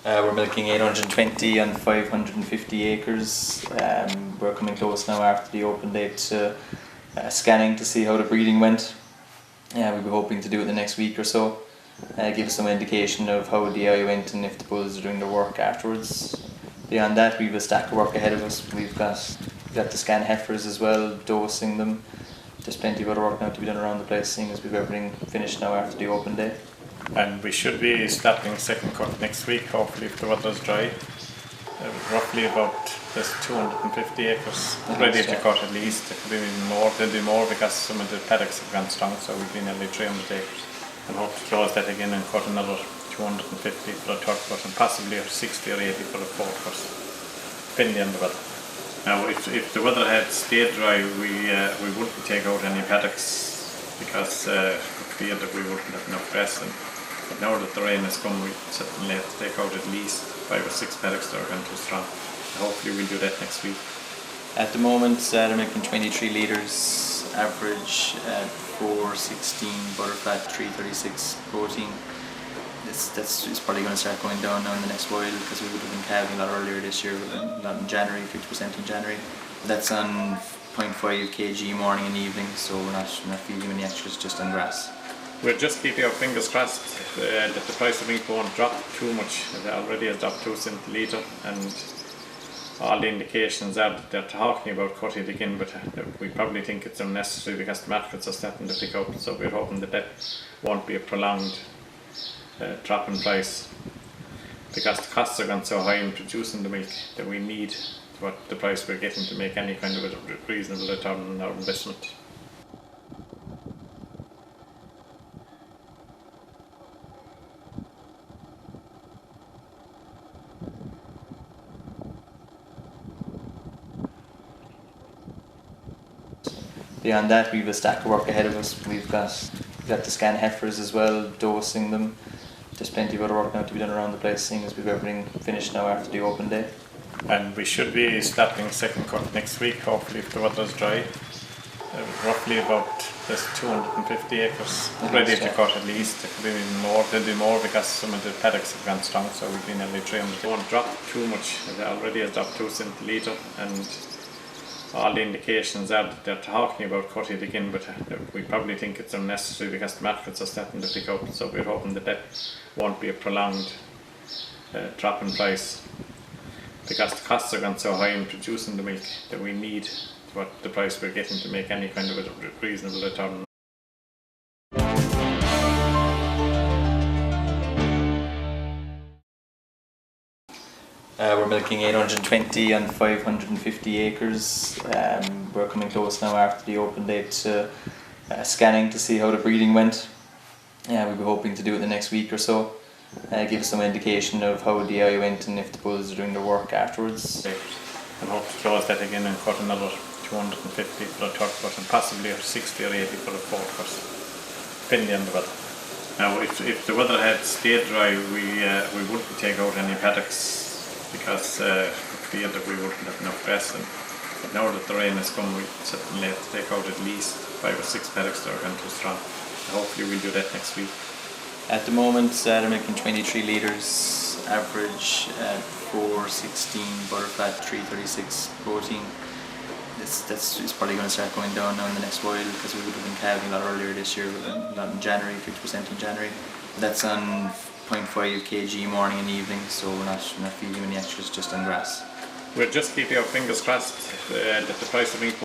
We're milking 820 and 550 acres. We're coming close now after the open date to scanning to see how the breeding went. We'll be hoping to do it the next week or so. Give us some indication of how the eye went and if the bulls are doing their work afterwards. Beyond that, we've a stack of work ahead of us. We've got to scan heifers as well, dosing them. There's plenty of other work now to be done around the place, seeing as we've everything finished now after the open day. And we should be starting second cut next week, hopefully if the weather's dry. Roughly about there's 250 acres ready to cut at least. There could be even more. There'll be more because some of the paddocks have gone strong, so we've been nearly 300 acres. And hope to close that again and cut another 250 for the third cut and possibly 60 or 80 for the fourth cut, depending on the weather. Now if the weather had stayed dry, we wouldn't take out any paddocks because we fear that we wouldn't have enough grass. But now that the rain has come, we certainly have to take out at least 5 or 6 paddocks that are going too strong. Hopefully we'll do that next week. At the moment they're making 23 litres average at 416 butterfat, 336 protein. It's probably going to start going down now in the next while because we would have been calving a lot earlier this year, not in January, 50% in January. That's on 0.5 kg morning and evening, so we're not feeding any extras, just on grass. We're just keeping our fingers crossed that the price of milk won't drop too much. It already has dropped 2 cents a litre, and all the indications are that they're talking about cutting it again, but we probably think it's unnecessary because the markets are starting to pick up, so we're hoping that won't be a prolonged drop in price, because the costs are gone so high in producing the milk that we need what the price we're getting to make any kind of a reasonable return on our investment. Beyond that, we've a stack of work ahead of us. We've got to scan heifers as well, dosing them. There's plenty of other work now to be done around the place, seeing as we've everything finished now after the open day. And we should be starting second cut next week, hopefully if the weather's dry. Roughly about there's 250 acres ready to cut at least. There could be even more. There'll be more because some of the paddocks have gone strong, so we've been nearly 300. It won't drop too much. It already has dropped 2 cents a litre, and all the indications are that they're talking about cutting it again, but we probably think it's unnecessary because the markets are starting to pick up, so we're hoping that won't be a prolonged drop in price, because the costs are gone so high in producing the milk that we need what the price we're getting to make any kind of a reasonable return. We're milking 820 and 550 acres. We're coming close now after the open date to scanning to see how the breeding went. We'll be hoping to do it the next week or so. Give us some indication of how the eye went and if the bulls are doing their work afterwards. And hope to close that again and cut another 250 for the third cut and possibly 60 or 80 for the fourth cut, depending on the weather. Now if the weather had stayed dry, we wouldn't take out any paddocks because we fear that we wouldn't have enough grass. But now that the rain has come, we certainly have to take out at least 5 or 6 paddocks that are going too strong. Hopefully we'll do that next week. At the moment they're making 23 litres average at 416 butterfat, 336 protein. It's probably going to start going down now in the next while because we would have been calving a lot earlier this year, not in January, 50% in January. That's on 0.5 kg morning and evening, so we're not feeding any extras, just on grass. We're just keeping our fingers crossed that the price of milk